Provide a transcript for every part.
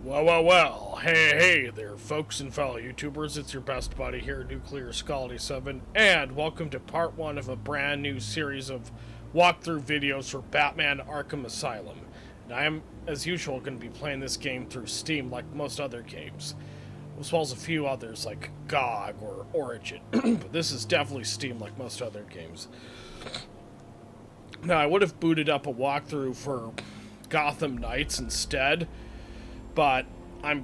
Well, hey there, folks and fellow YouTubers, it's your best buddy here, Nuclear Scaldy 7, and welcome to part 1 of a brand new series of walkthrough videos for Batman Arkham Asylum. And I am, as usual, going to be playing this game through Steam like most other games, as well as a few others like GOG or Origin, but this is definitely Steam like most other games. Now, I would have booted up a walkthrough for Gotham Knights instead, but I'm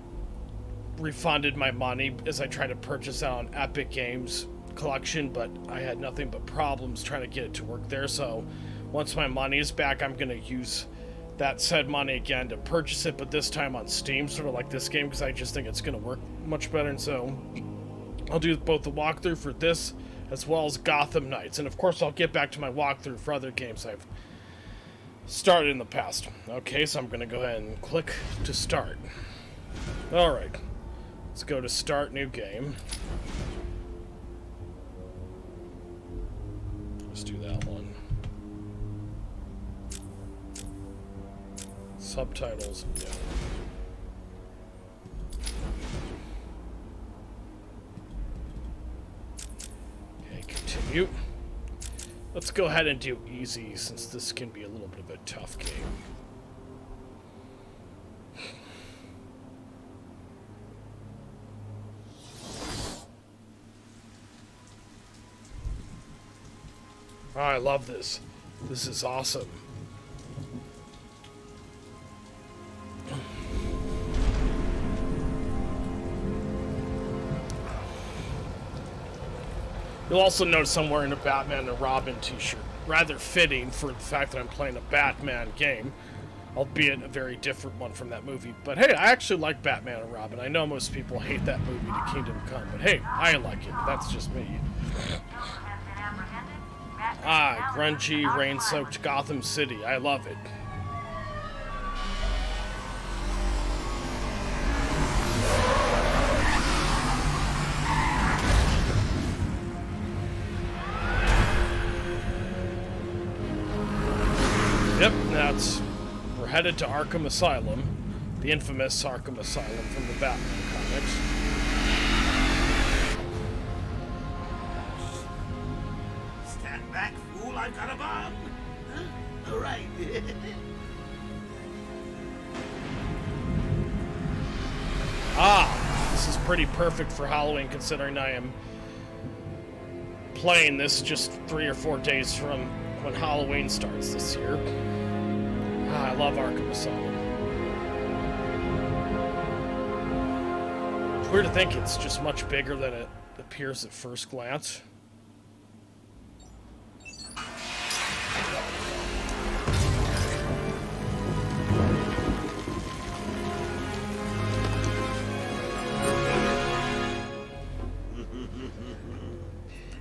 refunded my money as I try to purchase that on Epic Games collection, but I had nothing but problems trying to get it to work there, so once my money is back, I'm going to use that said money again to purchase it, but this time on Steam, sort of like this game, because I just think it's going to work much better, and so I'll do both the walkthrough for this as well as Gotham Knights, and of course I'll get back to my walkthrough for other games I've started in the past. Okay, so I'm going to go ahead and click to start. Alright, let's go to start new game. Let's do that one. Subtitles, yeah. Okay, continue. Let's go ahead and do easy, since this can be a little bit of a tough game. Oh, I love this. This is awesome. You'll also notice I'm wearing a Batman and Robin t-shirt. Rather fitting for the fact that I'm playing a Batman game, albeit a very different one from that movie. But hey, I actually like Batman and Robin. I know most people hate that movie, The Kingdom Come, but hey, I like it. That's just me. Ah, grungy, rain-soaked Gotham City. I love it. Yep, we're headed to Arkham Asylum, the infamous Arkham Asylum from the Batman comics. Stand back, fool, I've got a bomb! Huh? All right. This is pretty perfect for Halloween, considering I am playing this just 3 or 4 days from when Halloween starts this year. I love Arkham Asylum. It's weird to think it's just much bigger than it appears at first glance.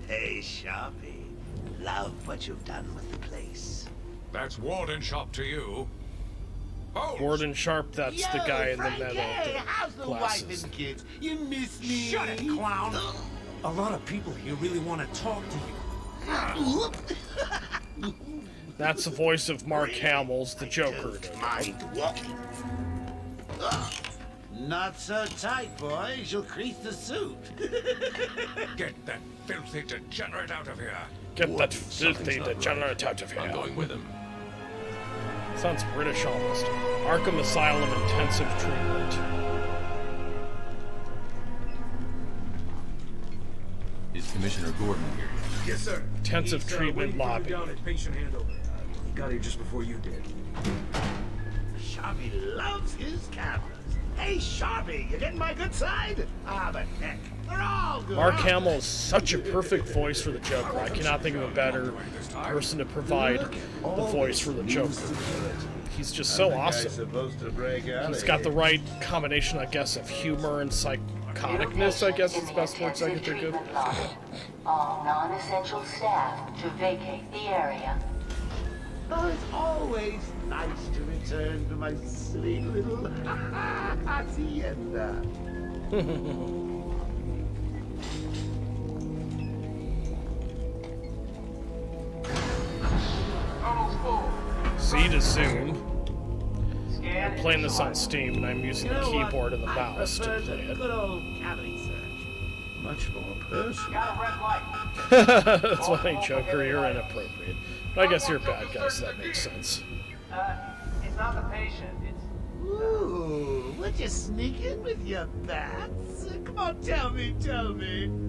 Hey, Sharpie. Love what you've done with the place. That's Warden Sharp to you. Oh, Warden Sharp, that's the guy in the Frankie, meadow with how's the the glasses. wife and kids? You miss me? Shut it, clown. A lot of people here really want to talk to you. That's the voice of Mark Hamill's the Joker. Mind walking. Not so tight, boys. You'll crease the suit. get that filthy degenerate out of here. Get that filthy degenerate out of here. I'm going with him. Sounds British almost. Arkham Asylum Intensive Treatment. Is Commissioner Gordon here? Yes, sir. Intensive treatment lobby. Down at patient handover. He got here just before you did. Sharpie loves his cameras. Hey, Sharpie, you getting my good side? Ah, but heck, they're all good. Mark Hamill is such a perfect voice for the Joker. I cannot think of a better person to provide the voice for the Joker. He's just so awesome. He's got the right combination, I guess, of humor and psychoticness, I guess is the best words I can think of. All non-essential staff to vacate the area. Oh, it's always nice to return to my silly little hacienda. Z to zoom. I'm playing this on Steam, and I'm using the keyboard and the mouse to prefer play the it. good old cavity search. Much more personal. Got a red light. That's funny, Joker. You're inappropriate. But I guess you're a bad guy, so that makes sense. It's not the patient. It's Ooh, would you sneak in with your bats? Come on, tell me.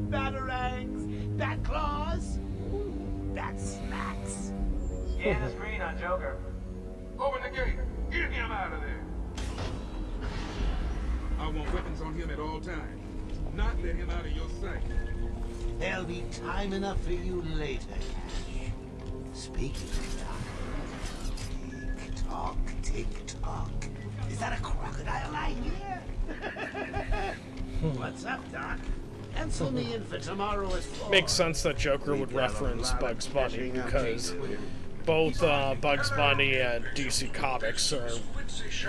Batarangs, bat claws, bat smacks. scan the screen on Joker. Open the gate. Get him out of there. I want weapons on him at all times. Not let him out of your sight. There'll be time enough for you later, Cash. Speaking of time, tick-tock. Is that a crocodile I hear? What's up, Doc? Pencil me in for tomorrow at 4. Makes sense that Joker would reference Bugs Bunny because both Bugs Bunny and DC Comics are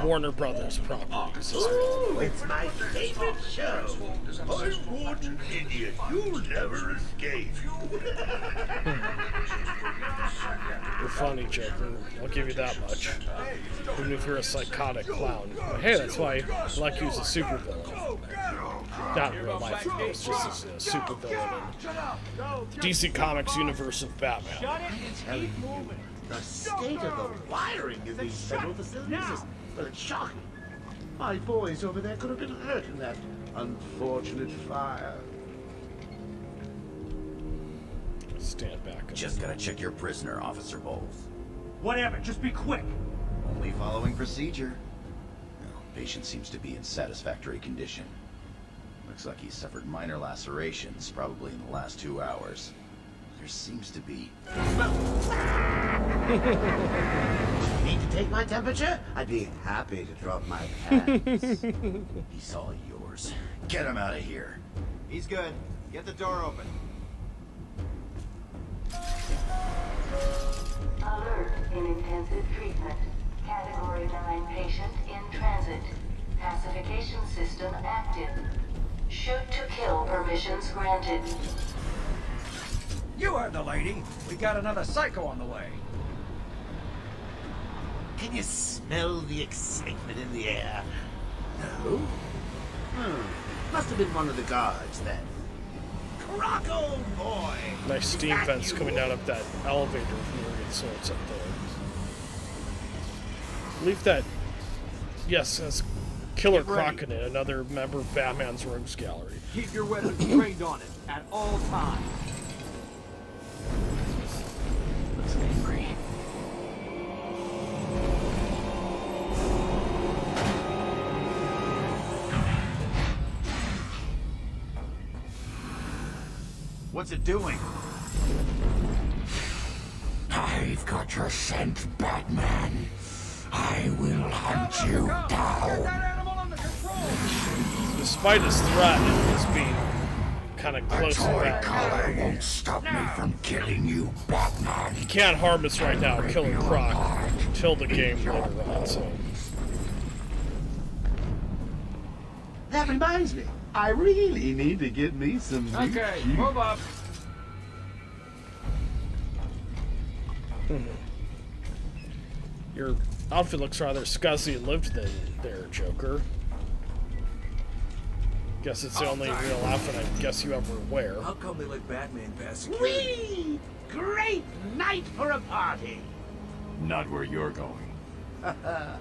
Warner Brothers properties as well. Ooh, it's my favorite show. I'm Warden Idiot. You'll never escape. You're funny, Joker. I'll give you that much. Even if you're a psychotic clown. But hey, that's why I like you as a supervillain. Not in real life, of course, just as a supervillain in DC Comics universe of Batman. Telling you, the state of the wiring in these federal facilities is, well, it's shocking. My boys over there could have been hurt in that unfortunate fire. Stand back. Just gotta check your prisoner, Officer Bowles. Whatever, just be quick. Only following procedure. Well, patient seems to be in satisfactory condition. Looks like he suffered minor lacerations, probably in the last 2 hours. There seems to be... Need to take my temperature? I'd be happy to drop my pants. He's all yours. Get him out of here. He's good. Get the door open. Alert in intensive treatment. Category 9 patient in transit. Pacification system active. Shoot to kill permissions granted. You heard the lady. We got another psycho on the way. Can you smell the excitement in the air? No? Must have been one of the guards then. Croc, old boy! Nice steam vents coming out of that elevator from the sorts up there. I believe that, yes, that's Killer Croc in it, another member of Batman's Rogues Gallery. Keep your weapons trained on it at all times. Looks angry. What's it doing? I've got your scent, Batman. I will hunt you down. Despite his threat and his being kind of close to Toy Batman, collar won't stop me from killing you, Batman. he can't harm us right now, Killer Croc, until the game later on, so... That reminds me, I really need to get me some new Okay, shoes. move up. Your outfit looks rather scuzzy and lived in there, Joker. Guess it's the only real outfit I guess you ever wear. How come they let Batman pass security? Whee! Great night for a party! Not where you're going. The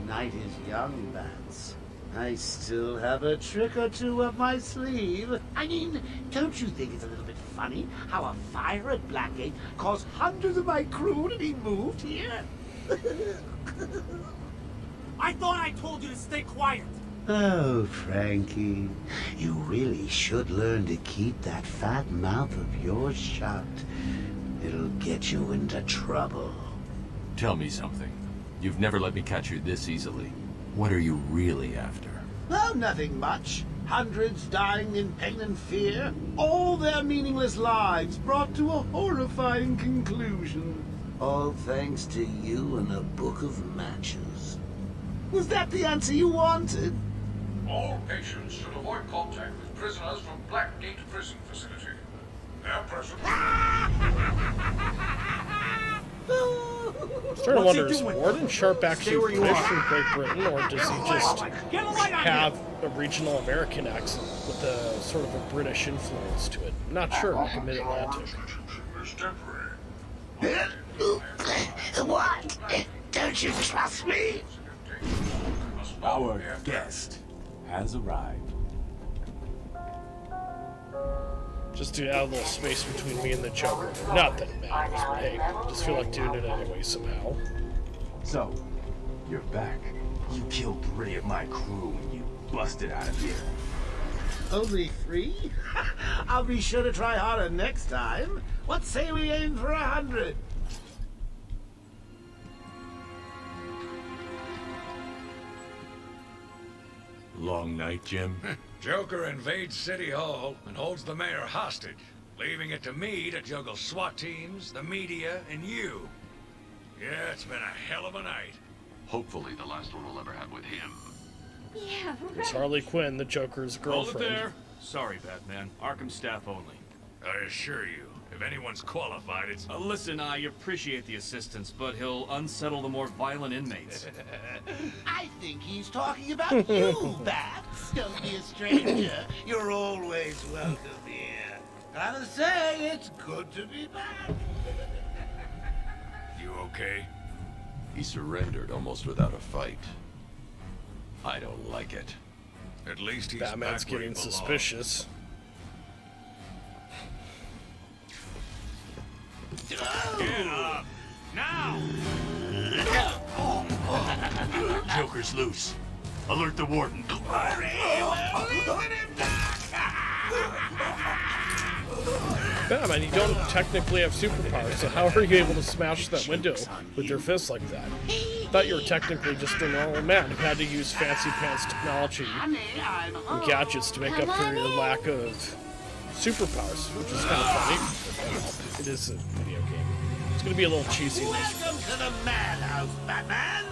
night is young, Bats. I still have a trick or two up my sleeve. I mean, don't you think it's a little bit funny how a fire at Blackgate caused hundreds of my crew to be moved here? I thought I told you to stay quiet. Oh, Frankie, you really should learn to keep that fat mouth of yours shut. It'll get you into trouble. Tell me something. You've never let me catch you this easily. What are you really after? Oh, nothing much. Hundreds dying in pain and fear. All their meaningless lives brought to a horrifying conclusion. All thanks to you and a book of matches. Was that the answer you wanted? All patients should avoid contact with prisoners from Blackgate Prison Facility. Their presence... Oh, I'm starting to wonder, is Warden Sharp actually British from Great Britain, or does he just have a regional American accent with a sort of a British influence to it? I'm not sure, like a mid-Atlantic. What? Don't you trust me? Our guest has arrived. Just to add a little space between me and the Joker. Not that it matters, but hey, I just feel like doing it anyway somehow. So, you're back. You killed 3 of my crew and you busted out of here. Only 3? I'll be sure to try harder next time. What say we aim for 100? Long night, Jim? Joker invades City Hall and holds the mayor hostage, leaving it to me to juggle SWAT teams, the media, and you. Yeah, it's been a hell of a night. Hopefully the last one we'll ever have with him. Yeah, It's Harley Quinn, the Joker's girlfriend. Hold it there. Sorry, Batman. Arkham staff only. I assure you, if anyone's qualified, it's... Listen, I appreciate the assistance, but he'll unsettle the more violent inmates. I think he's talking about you, Bats. Don't be a stranger. You're always welcome here. Gotta say, it's good to be back. You okay? He surrendered almost without a fight. I don't like it. At least he's Batman's back where he getting belongs. suspicious. Get up! Now! Joker's loose. Alert the warden. Batman, you don't technically have superpowers, so how are you able to smash that window with your fist like that? I thought you were technically just a normal man who had to use fancy pants technology and gadgets to make up for your lack of superpowers, which is kind of funny. It is a video game. It's going to be a little cheesy. Welcome to the madhouse, Batman.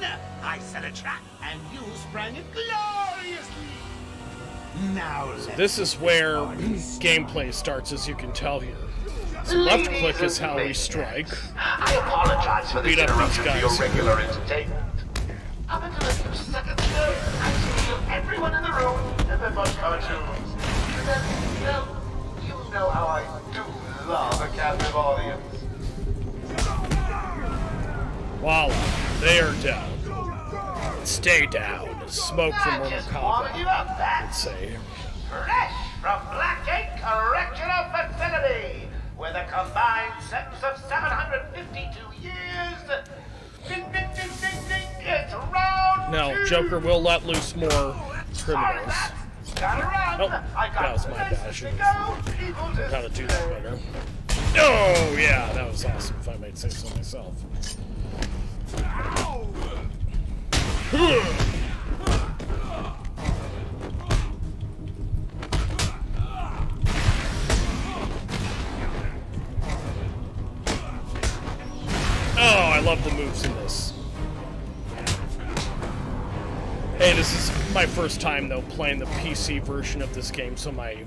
I set a trap, and you sprang it gloriously. Now This is where gameplay starts, as you can tell here. So left click is how we strike. I apologize for this Beat up these interruption to your guys. regular entertainment. Up until a few seconds ago, I could feel everyone in the room and then watch cartoons. And then, well, you know how I do love a captive audience. Voila, they are down. Stay down. Smoke from Mortal Warming you Kombat, up, Bat. let's say. Fresh from Blackgate Correctional Facility, with a combined sentence of 752 years. Ding, ding, ding, ding, ding. It's round Now, two. Joker will let loose more Sorry, criminals. Bat. Gotta run. Oh, I got that was my bad. I places should to have go. People just how to do that better. Oh, yeah, that was awesome, if I might say so myself. Oh, I love the moves in this. Hey, this is my first time, though, playing the PC version of this game, so my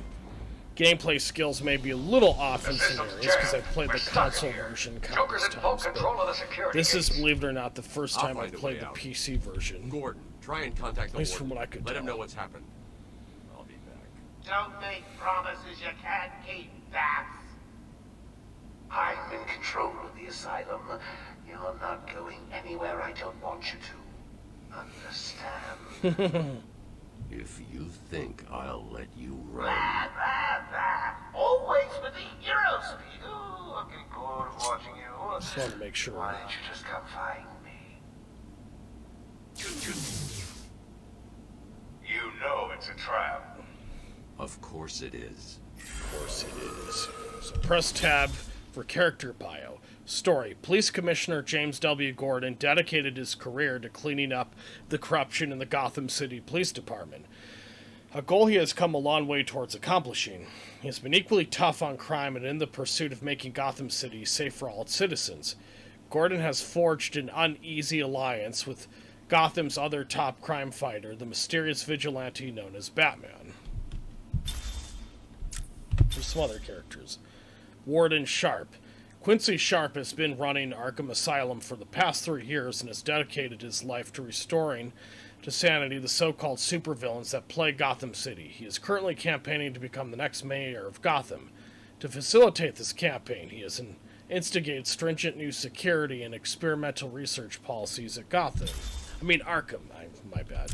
gameplay skills may be a little off in some areas, because I've played the console version countless times, but this is, believe it or not, the first time I've played the PC version. Gordon, try and contact the At least warden. from what I could Let him tell. know what's happened. I'll be back. Don't make promises you can't keep, Bats. I'm in control of the asylum. You're not going anywhere I don't want you to. Understand? If you think I'll let you run... Blah, blah, blah. Always with the hero speed. Ooh, looking forward to watching you. Just wanted to make sure. Why don't you just come find me? You know it's a trap. Of course it is. Of course it is. So press tab for character bio. Story. Police Commissioner James W. Gordon dedicated his career to cleaning up the corruption in the Gotham City Police Department. A goal he has come a long way towards accomplishing. He has been equally tough on crime and in the pursuit of making Gotham City safe for all its citizens. Gordon has forged an uneasy alliance with Gotham's other top crime fighter, the mysterious vigilante known as Batman. There's some other characters. Warden Sharp. Quincy Sharp has been running Arkham Asylum for the past 3 years and has dedicated his life to restoring to sanity the so-called supervillains that plague Gotham City. He is currently campaigning to become the next mayor of Gotham. To facilitate this campaign, he has instigated stringent new security and experimental research policies at Arkham. My bad.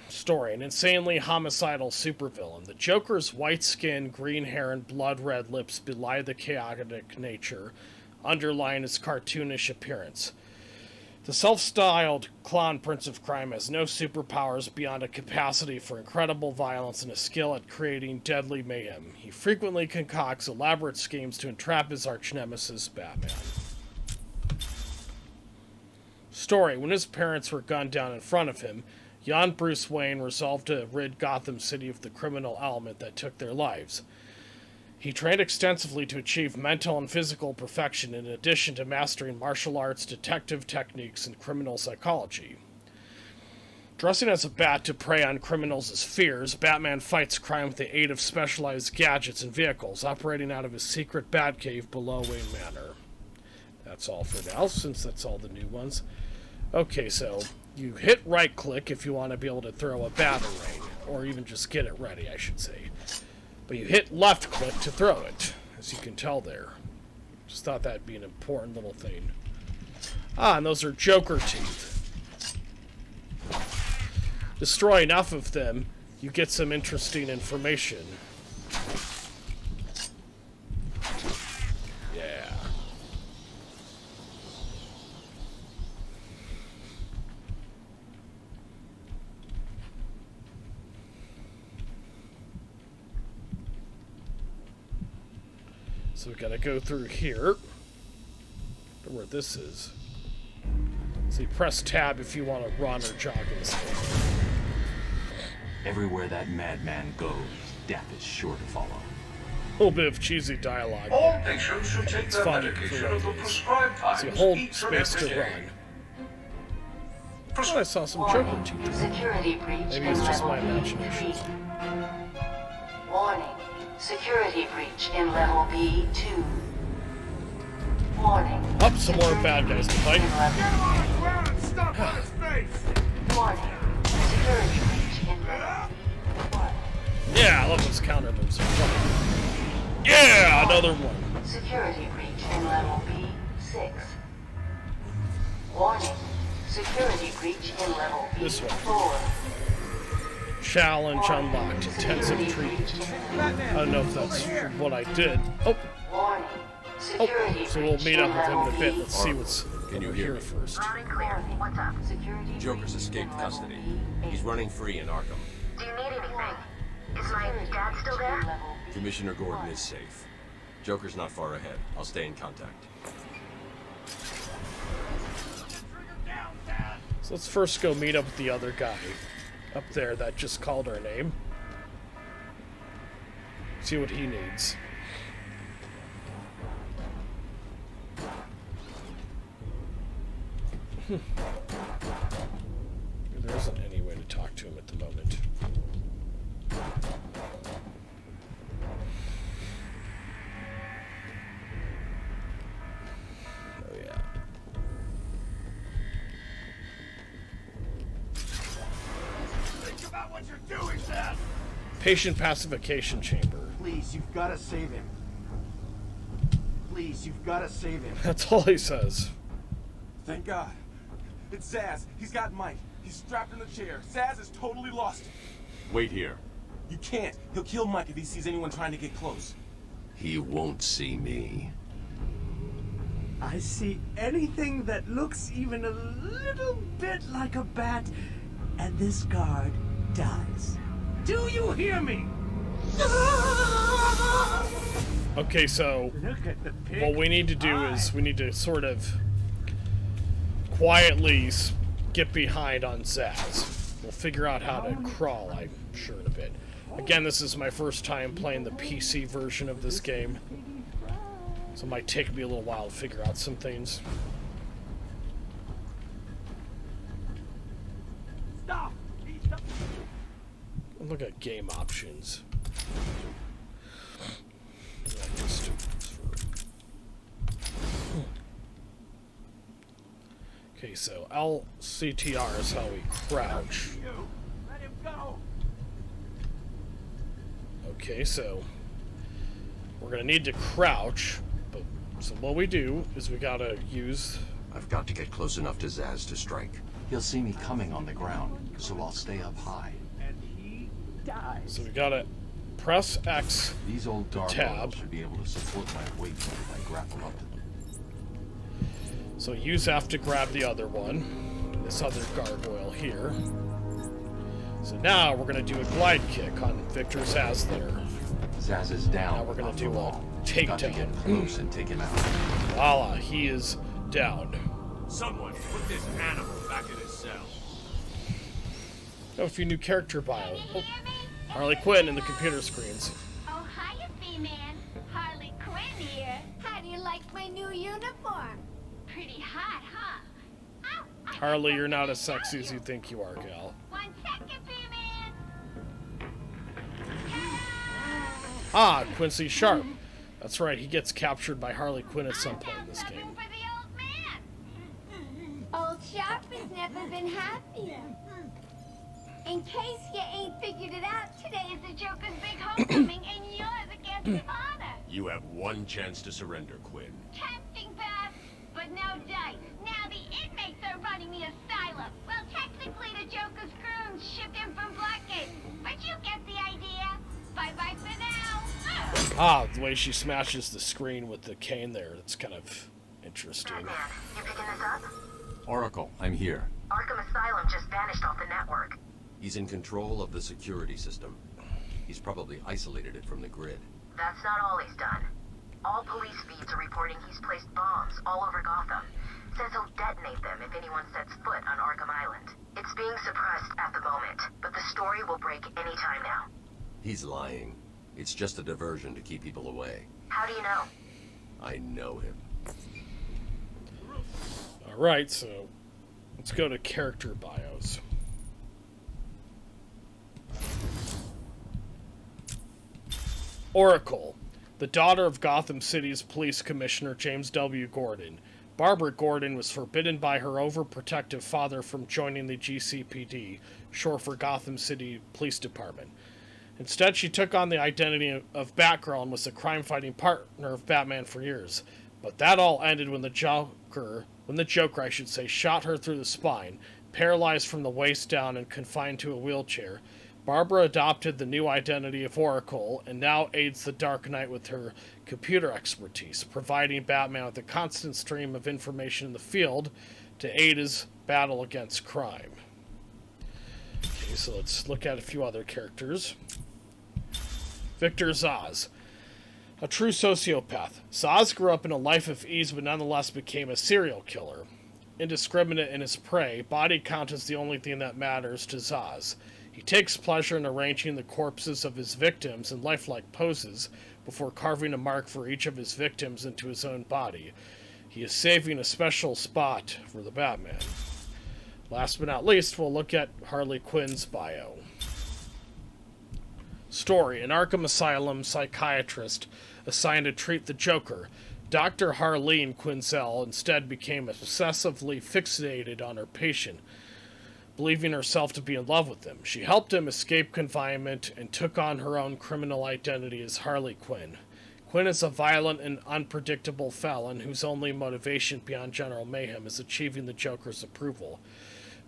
Story. An insanely homicidal supervillain. The Joker's white skin, green hair, and blood-red lips belie the chaotic nature underlying his cartoonish appearance. The self-styled clown Prince of Crime has no superpowers beyond a capacity for incredible violence and a skill at creating deadly mayhem. He frequently concocts elaborate schemes to entrap his arch-nemesis, Batman. Story. When his parents were gunned down in front of him, young Bruce Wayne resolved to rid Gotham City of the criminal element that took their lives. He trained extensively to achieve mental and physical perfection in addition to mastering martial arts, detective techniques, and criminal psychology. Dressing as a bat to prey on criminals' fears, Batman fights crime with the aid of specialized gadgets and vehicles, operating out of his secret Batcave below Wayne Manor. That's all for now, since that's all the new ones. Okay, so you hit right-click if you want to be able to throw a batarang, or even just get it ready, I should say. But you hit left-click to throw it, as you can tell there. Just thought that'd be an important little thing. Ah, and those are Joker teeth. Destroy enough of them, you get some interesting information. Yeah. So we gotta go through here. I wonder where this is. So you press tab if you want to run or jog in this game. Everywhere that madman goes, death is sure to follow. A little bit of cheesy dialogue. All patients should take It's their fun medication for at the what it is. prescribed times So you hold each and space every to day. run. Oh, I saw some Joker Warning. teeth. Security breach Maybe in it's just level my imagination. B3. Warning. Security breach in level B2. Warning. Up, some more bad guys to fight. Stop on his face! Warning. Security breach in level B1. Yeah, I love those counter moves. They're fun. Yeah, another one. Security breach in level B6. Warning. Security breach in level This one. B4. Challenge unlocked. Intensive treatment. I don't know if that's what I did. Oh, Warning. Security so we'll meet up with him in a bit. Let's see B4. what's Can you over hear here me? first. Warning. What's up? Security Joker's breach escaped in level custody. B8. He's running free in Arkham. Do you need anything? Is my dad still there? Commissioner Gordon is safe. Joker's not far ahead. I'll stay in contact. So let's first go meet up with the other guy up there that just called our name. See what he needs. There isn't any way to talk to him at the moment. Oh yeah. Think about what you're doing, Dad! Patient pacification chamber. Please, you've got to save him. Please, you've got to save him. That's all he says. Thank God. It's Zaz. He's got Mike. He's strapped in the chair. Zaz is totally lost. Wait here. You can't. He'll kill Mike if he sees anyone trying to get close. He won't see me. I see anything that looks even a little bit like a bat, and this guard dies. Do you hear me? Okay, so Look at the pig what we need to do eye. is we need to sort of quietly get behind on Zaz. We'll figure out how to crawl, I'm sure, in a bit. Again, this is my first time playing the PC version of this game, so it might take me a little while to figure out some things. Stop! Look at game options. Yeah, just for so LCTR is how we crouch. Let him go. Okay, so we're gonna need to crouch, but so what we do is we gotta use... I've got to get close enough to Zaz to strike. He'll see me coming on the ground, so I'll stay up high. And he dies. So we gotta press X, These old the gargoyles tab. should be able to support my weight if I grapple up to them. So use F to grab the other one, this other gargoyle here. So now we're gonna do a glide kick on Victor Zaz there. Zaz is down. Now we're gonna after do a all. Got to get takedown. close and take him out. Voila, he is down. Someone put this animal back in his cell. Got a few new character bio. Oh, Harley Quinn in the computer screens. Oh, hiya, B-Man. Harley Quinn here. How do you like my new uniform? Pretty hot, huh? Ow, I Harley, you're not as sexy as you think you are, gal. 1 second, B-Man. Ah, Quincy Sharp. That's right, he gets captured by Harley Quinn at some point in this game. For the old man. Old Sharp has never been happier. In case you ain't figured it out, today is the Joker's big homecoming, and you're the guest of honor. You have one chance to surrender, Quinn. Tempting path, but no dice. Now the inmates are running the asylum. Well, technically the Joker's goons shipped in from Blackgate, but you get the idea. Bye-bye for now. Ah, the way she smashes the screen with the cane there, that's kind of interesting. Batman, you picking this up? Oracle, I'm here. Arkham Asylum just vanished off the network. He's in control of the security system. He's probably isolated it from the grid. That's not all he's done. All police feeds are reporting he's placed bombs all over Gotham. Says he'll detonate them if anyone sets foot on Arkham Island. It's being suppressed at the moment, but the story will break any time now. He's lying. It's just a diversion to keep people away. How do you know? I know him. Alright, so let's go to character bios. Oracle, the daughter of Gotham City's police commissioner James W. Gordon. Barbara Gordon was forbidden by her overprotective father from joining the GCPD, short for Gotham City Police Department. Instead, she took on the identity of Batgirl and was the crime-fighting partner of Batman for years. But that all ended when the Joker, shot her through the spine, paralyzed from the waist down and confined to a wheelchair. Barbara adopted the new identity of Oracle and now aids the Dark Knight with her computer expertise, providing Batman with a constant stream of information in the field to aid his battle against crime. Okay, so let's look at a few other characters. Victor Zaz. A true sociopath, Zaz grew up in a life of ease but nonetheless became a serial killer. Indiscriminate in his prey, body count is the only thing that matters to Zaz. He takes pleasure in arranging the corpses of his victims in lifelike poses before carving a mark for each of his victims into his own body. He is saving a special spot for the Batman. Last but not least, we'll look at Harley Quinn's bio. Story: an Arkham Asylum psychiatrist assigned to treat the Joker, Dr. Harleen Quinzel instead became obsessively fixated on her patient, believing herself to be in love with him. She helped him escape confinement and took on her own criminal identity as Harley Quinn. Quinn is a violent and unpredictable felon whose only motivation beyond general mayhem is achieving the Joker's approval.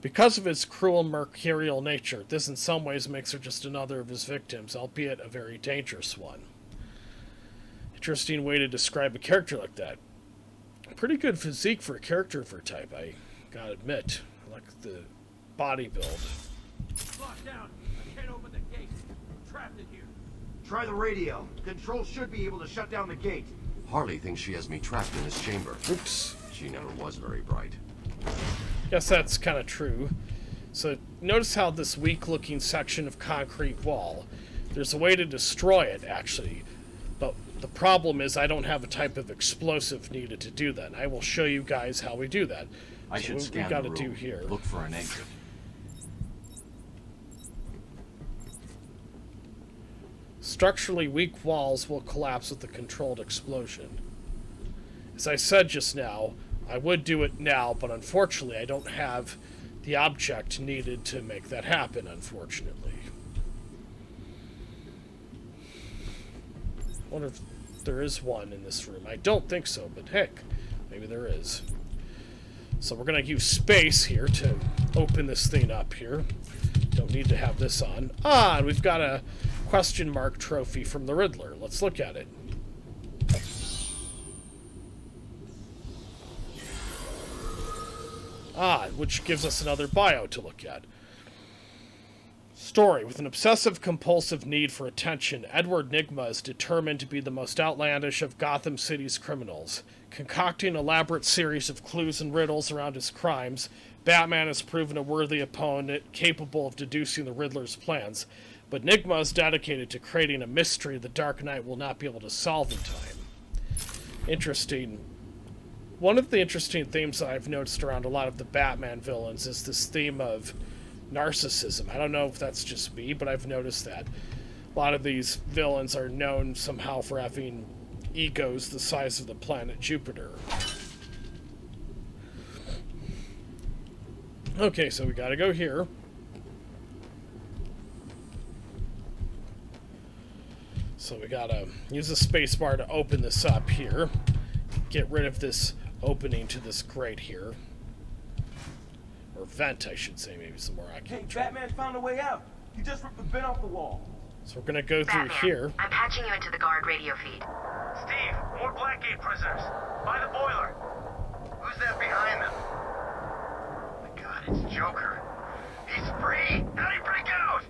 Because of his cruel, mercurial nature, this in some ways makes her just another of his victims, albeit a very dangerous one. Interesting way to describe a character like that. Pretty good physique for a character of her type, I gotta admit. I like the body build. Lock down. I can't open the gate. I'm trapped in here. Try the radio. Control should be able to shut down the gate. Harley thinks she has me trapped in this chamber. Oops. She never was very bright. Guess that's kind of true. So notice how this weak-looking section of concrete wall, there's a way to destroy it, actually. But the problem is I don't have a type of explosive needed to do that. And I will show you guys how we do that. I should scan got the to do room. here. Look for an exit. Structurally weak walls will collapse with a controlled explosion. As I said just now, I would do it now, but unfortunately I don't have the object needed to make that happen, unfortunately. I wonder if there is one in this room. I don't think so, but heck, maybe there is. So we're going to use space here to open this thing up here. Don't need to have this on. Ah, and we've got a question mark trophy from the Riddler. Let's look at it. Ah, which gives us another bio to look at. Story. With an obsessive-compulsive need for attention, Edward Nygma is determined to be the most outlandish of Gotham City's criminals. Concocting an elaborate series of clues and riddles around his crimes, Batman has proven a worthy opponent capable of deducing the Riddler's plans, but Nygma is dedicated to creating a mystery the Dark Knight will not be able to solve in time. Interesting. One of the interesting themes that I've noticed around a lot of the Batman villains is this theme of narcissism. I don't know if that's just me, but I've noticed that a lot of these villains are known somehow for having egos the size of the planet Jupiter. Okay, so we gotta go here. So we gotta use the spacebar to open this up here. Get rid of this opening to this grate here. Or vent, I should say, maybe some more accurate. Hey, Batman found a way out. He just ripped the vent off the wall. So we're gonna go through here. I'm patching you into the guard radio feed. Steve, more Blackgate prisoners. By the boiler. Who's that behind them? Oh my God, it's Joker. He's free! How'd he break out?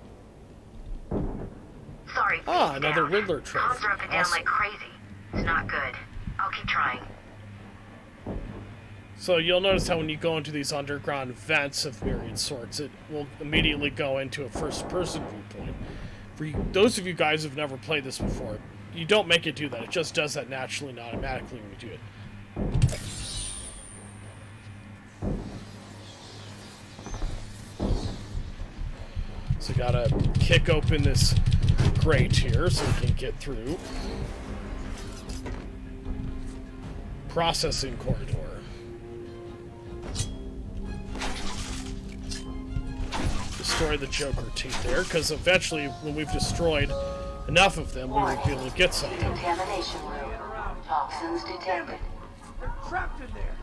Sorry. Ah, another Riddler trophy. Comms are up and down like crazy. It's not good. I'll keep trying. So you'll notice how when you go into these underground vents of myriad sorts, it will immediately go into a first-person viewpoint. For you, those of you guys who've never played this before, you don't make it do that. It just does that naturally and automatically when you do it. So you gotta kick open this grate here so we can get through. Processing corridor. Destroy the Joker teeth there, because eventually, when we've destroyed enough of them, we will be able to get something. Contamination room. Toxins detected. They're trapped in there.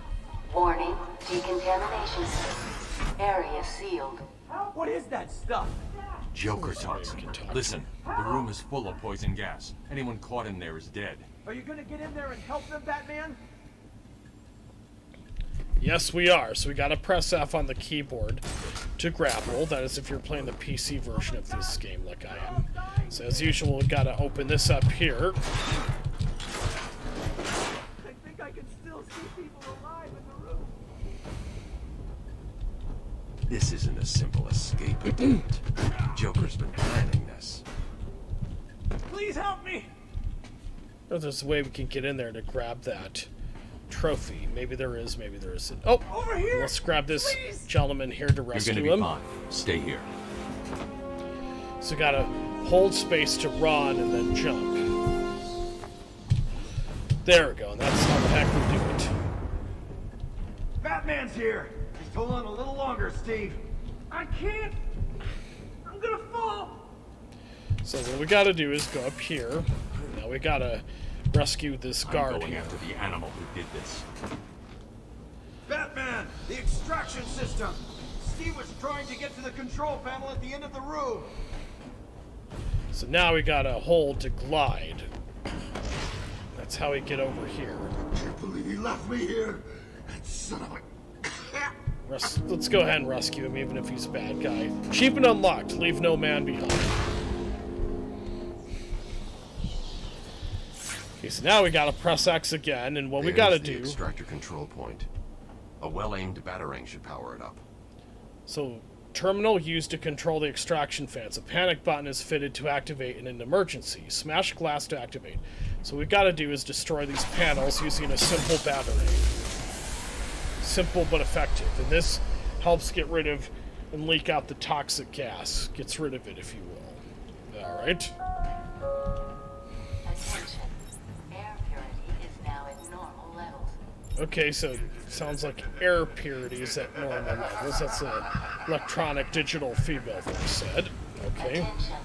Warning, decontamination. Area sealed. What is that stuff? Joker toxin. Listen, the room is full of poison gas. Anyone caught in there is dead. Are you gonna get in there and help them, Batman? Yes, we are. So we gotta press F on the keyboard to grapple. That is if you're playing the PC version of this game like I am. So as usual, we gotta open this up here. I think I can still see people alive in the room. This isn't a simple escape attempt. Joker's been planning this. Please help me! Oh, there's a way we can get in there to grab that trophy. Maybe there is, maybe there isn't. Oh! Over here! Let's grab this Please. gentleman here to rescue him. You're gonna be fine. Stay here. So gotta hold space to run and then jump. There we go, and that's how the heck we do it. Batman's here! Just hold on a little longer, Steve. I can't! I'm gonna fall! So what we gotta do is go up here. Now we gotta rescue this guard I'm going here. after the animal who did this. Batman! The extraction system! Steve was trying to get to the control panel at the end of the room! So now we gotta hold to glide. That's how we get over here. I can't believe he left me here. That son of a... Let's go ahead and rescue him, even if he's a bad guy. Cheap and unlocked. Leave no man behind. Okay, so now we gotta press X again, and what we gotta There's the do... extractor control point. A well-aimed batarang should power it up. So, terminal used to control the extraction fans. A panic button is fitted to activate in an emergency. Smash glass to activate. So what we gotta do is destroy these panels using a simple battery. Simple but effective. And this helps get rid of and leak out the toxic gas. Gets rid of it, if you will. Alright. Attention. Air purity is now at normal levels. Okay, so Sounds like air purities at normal levels. That's an electronic digital female voice said. Okay. Attention.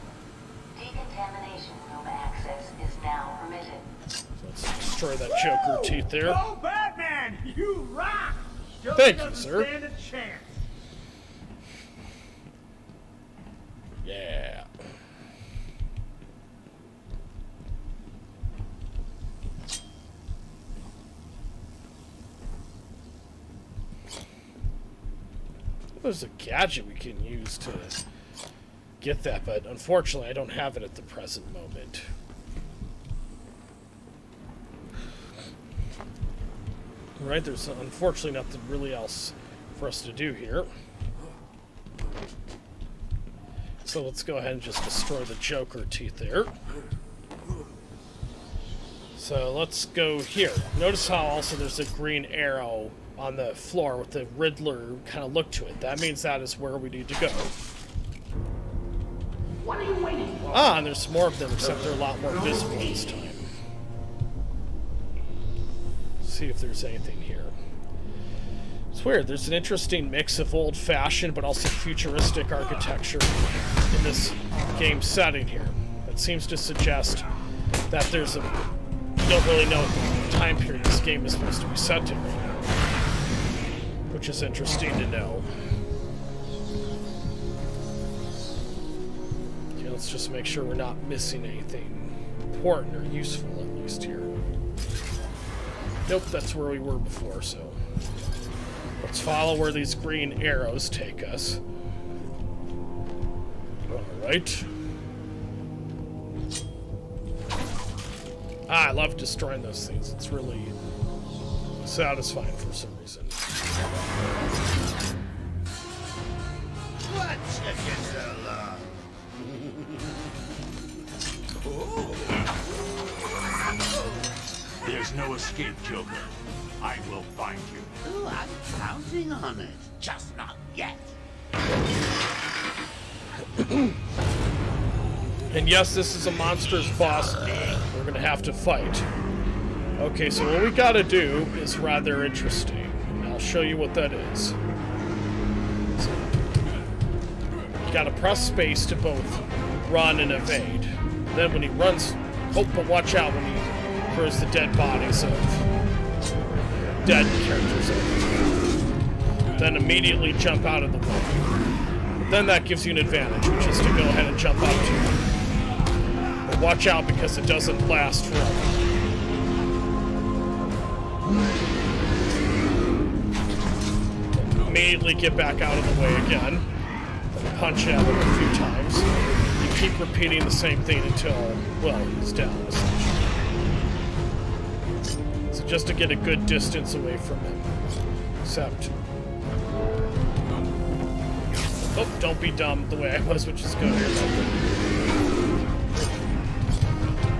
Decontamination room access is now permitted. So let's destroy that Joker teeth there. Oh, Batman! You rock! Thank you, sir. Stand a chance. Yeah. There's a gadget we can use to get that, but unfortunately I don't have it at the present moment. Alright, there's unfortunately nothing really else for us to do here. So let's go ahead and just destroy the Joker teeth there. So let's go here. Notice how also there's a green arrow on the floor with the Riddler kind of look to it. That means that is where we need to go. What are you waiting for? Ah, and there's more of them, except they're a lot more visible this time. See if there's anything here. It's weird. There's an interesting mix of old-fashioned but also futuristic architecture in this game setting here. That seems to suggest that there's a... You don't really know what time period this game is supposed to be set to, which is interesting to know. Okay, let's just make sure we're not missing anything important or useful, at least here. Nope, that's where we were before, so... Let's follow where these green arrows take us. Alright. Ah, I love destroying those things. It's really satisfying for some reason. What chickens along? There's no escape, Joker. I will find you. Oh, I'm counting on it. Just not yet. And yes, this is a monster's boss we're gonna have to fight. Okay, so what we gotta do is rather interesting. And I'll show you what that is. So, you gotta press space to both run and evade. Then when he runs... Oh, but watch out when he throws the dead bodies of dead characters over. Then immediately jump out of the way. Then that gives you an advantage, which is to go ahead and jump up to him. But watch out because it doesn't last forever. Immediately get back out of the way again. Then punch at him a few times. You keep repeating the same thing until, well, he's down, essentially. So just to get a good distance away from him. Except... Oh, don't be dumb the way I was, which is good.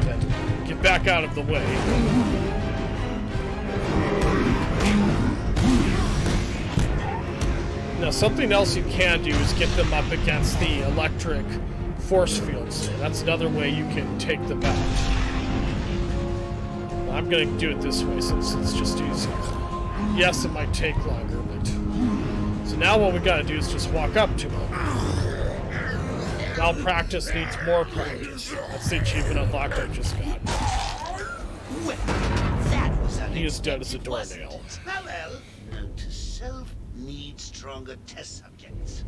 Then get back out of the way. Now, something else you can do is get them up against the electric force fields. That's another way you can take them out. I'm going to do it this way since it's just easier. Yes, it might take longer, but... So now what we gotta do is just walk up to him. Now practice needs more practice. That's the achievement unlocked I just got. Well, that was he is dead as a doornail. Well, note to self, need stronger test subjects.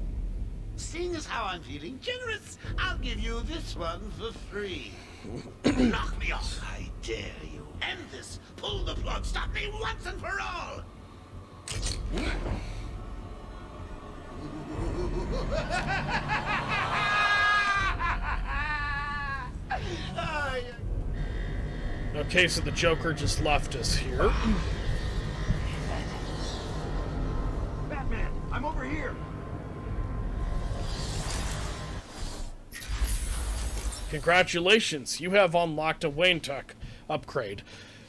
Seeing as how I'm feeling generous, I'll give you this one for free. Knock me off, I dare you. End this. Pull the plug. Stop me once and for all. Okay, so the Joker just left us here. Batman, I'm over here. Congratulations, you have unlocked a Wayne Tech upgrade.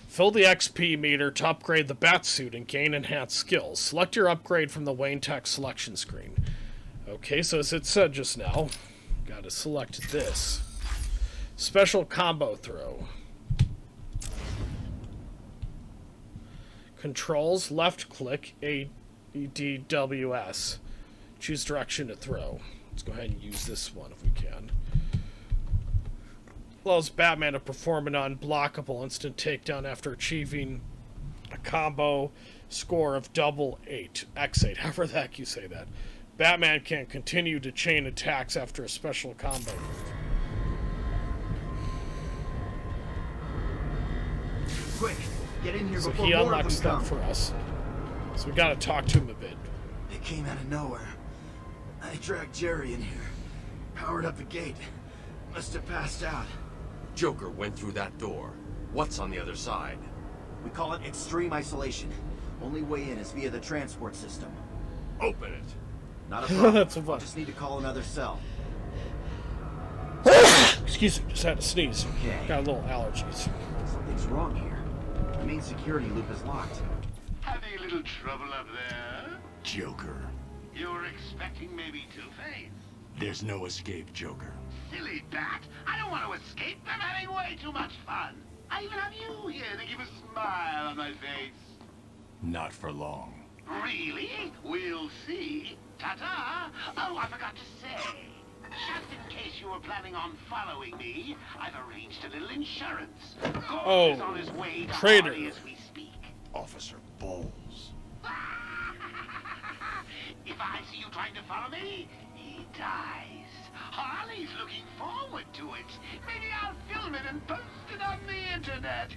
Fill the XP meter to upgrade the Batsuit and gain enhanced skills. Select your upgrade from the Wayne Tech selection screen. Okay, so as it said just now, gotta select this. Special combo throw. Controls, left click, ADWS. Choose direction to throw. Let's go ahead and use this one if we can. Allows Batman to perform an unblockable instant takedown after achieving a combo score of +8, X8, however the heck you say that. Batman can continue to chain attacks after a special combo move. Quick, get in here So before he more of unlocks them that come. for us. So we gotta talk to him a bit. It came out of nowhere. I dragged Jerry in here. Powered up the gate. Must have passed out. Joker went through that door. What's on the other side? We call it extreme isolation. Only way in is via the transport system. Open it. Not a problem. That's a I'll just need to call another cell. Excuse me, just had to sneeze. Okay. Got a little allergies. Something's wrong here. The main security loop is locked. Having a little trouble up there? Joker. You were expecting maybe Two-Face? There's no escape, Joker. Silly bat! I don't want to escape. I'm having way too much fun. I even have you here to give a smile on my face. Not for long. Really? We'll see. Ta-ta! Oh, I forgot to say. Just in case you were planning on following me, I've arranged a little insurance. Gordon is on his way to traitor. Harley as we speak. Officer Bowles. If I see you trying to follow me, he dies. Harley's looking forward to it. Maybe I'll film it and post it on the internet.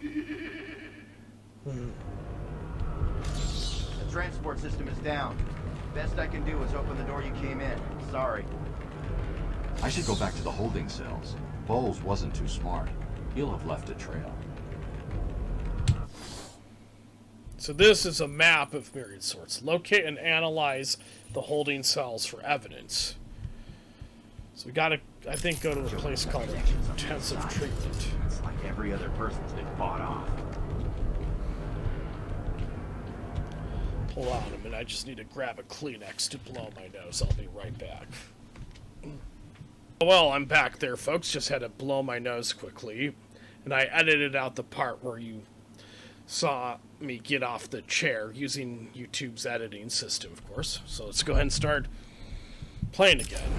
The transport system is down. Best I can do is open the door you came in. Sorry. I should go back to the holding cells. Bowles wasn't too smart. He'll have left a trail. So this is a map of myriad sorts. Locate and analyze the holding cells for evidence. So we gotta, I think, go to a place called intensive treatment. It's like every other person's been bought off. Hold on a minute, I just need to grab a Kleenex to blow my nose. I'll be right back. Well, I'm back there, folks. Just had to blow my nose quickly. And I edited out the part where you saw me get off the chair using YouTube's editing system, of course. So let's go ahead and start playing again.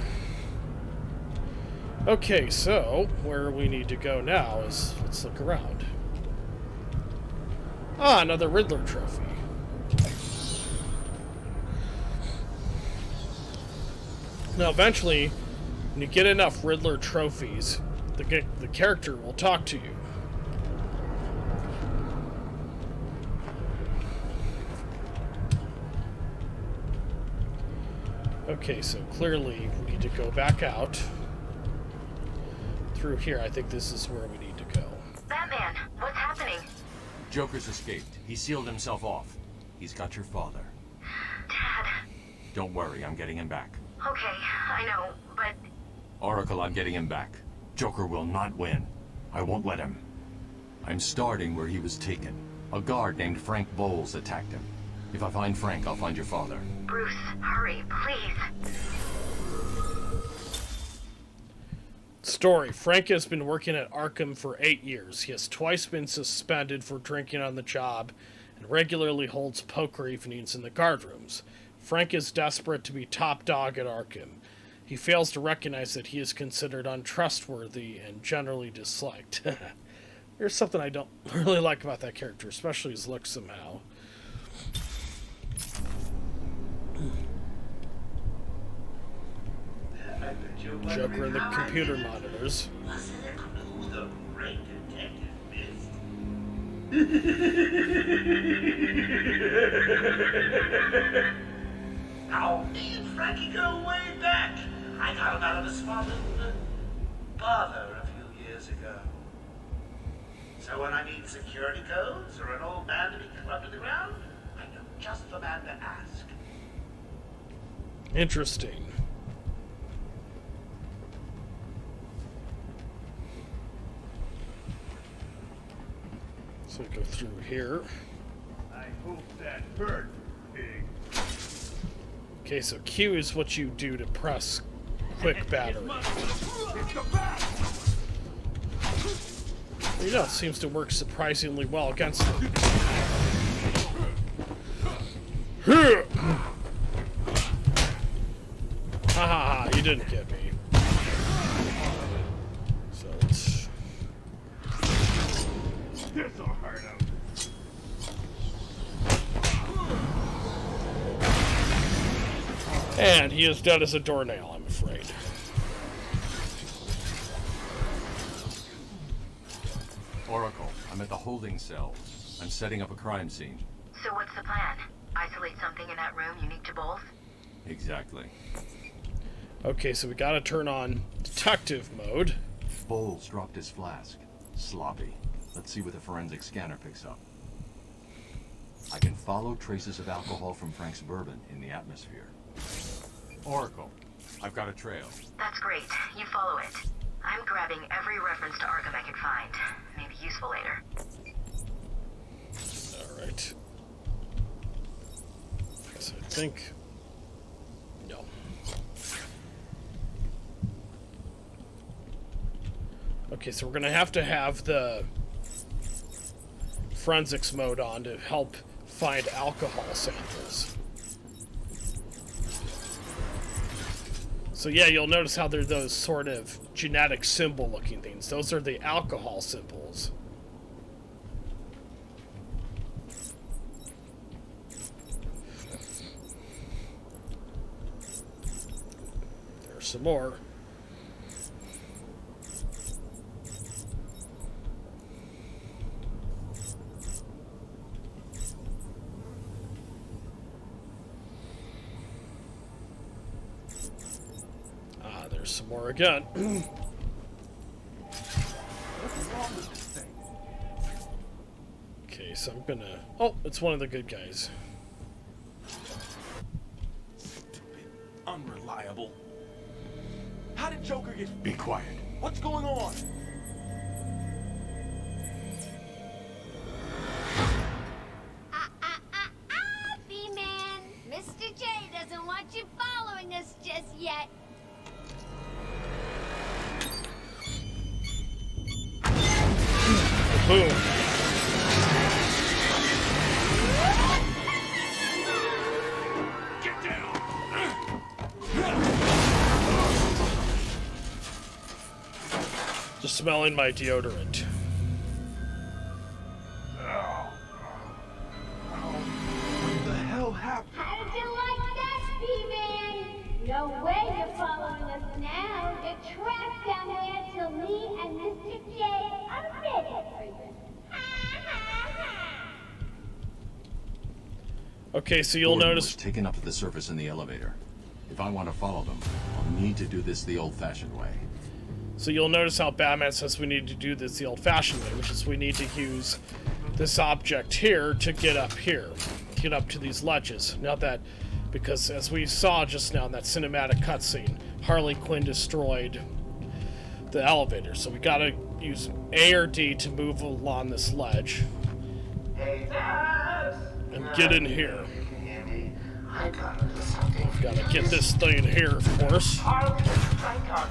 Okay, so where we need to go now is, let's look around. Ah, another Riddler trophy. Now, eventually, when you get enough Riddler trophies, the character will talk to you. Okay, so clearly we need to go back out through here. I think this is where we need to go. Batman, what's happening? Joker's escaped. He sealed himself off. He's got your father. Dad. Don't worry, I'm getting him back. Okay, I know, but... Oracle, I'm getting him back. Joker will not win. I won't let him. I'm starting where he was taken. A guard named Frank Bowles attacked him. If I find Frank, I'll find your father. Bruce, hurry, please. Story. Frank has been working at Arkham for 8 years. He has twice been suspended for drinking on the job and regularly holds poker evenings in the guard rooms. Frank is desperate to be top dog at Arkham. He fails to recognize that he is considered untrustworthy and generally disliked. There's something I don't really like about that character, especially his looks somehow. Joker and the computer monitors. Wasn't a clue the great detective missed? Now, me and Frankie go way back. I got him out of a small little bother a few years ago. So when I need security codes or an old man to be clubbed to the ground, I know just the man to ask. Interesting. So we go through here. I hope that hurt, pig. Okay, so Q is what you do to press quick battery. You know, it seems to work surprisingly well against them. Ha ha ha, you didn't get me. So let's... This'll hurt him. And he is dead as a doornail, I'm afraid. Oracle, I'm at the holding cell. I'm setting up a crime scene. So what's the plan? Isolate something in that room unique to both? Exactly. Okay, so we gotta turn on detective mode. Bowles dropped his flask. Sloppy. Let's see what the forensic scanner picks up. I can follow traces of alcohol from Frank's bourbon in the atmosphere. Oracle, I've got a trail. That's great. You follow it. I'm grabbing every reference to Arkham I can find. Maybe useful later. Alright. So I think... No. Okay, so we're gonna have the forensics mode on to help find alcohol samples. So yeah, you'll notice how they're those sort of genetic symbol looking things. Those are the alcohol symbols. There's some more. There's some more again. Okay, so I'm gonna... Oh, it's one of the good guys. Stupid. Unreliable. How did Joker get... Be quiet. What's going on? B-Man. Mr. J doesn't want you following us just yet. Boom. Get down! Just smelling my deodorant. What the hell happened? How'd you like that, B-Man? No way you're following us now. You're trapped down there till me and Mr. J are ready for you. Okay, so you'll Gordon notice... was taken up to the surface in the elevator. If I want to follow them, I'll need to do this the old-fashioned way. So you'll notice how Batman says we need to do this the old-fashioned way, which is we need to use this object here to get up here. Get up to these ledges. Now that... Because as we saw just now in that cinematic cutscene, Harley Quinn destroyed the elevator. So we gotta use A or D to move along this ledge. Hey, Dad! And get in here. I got into something. Gotta get this thing here, of course. Harley, thank God.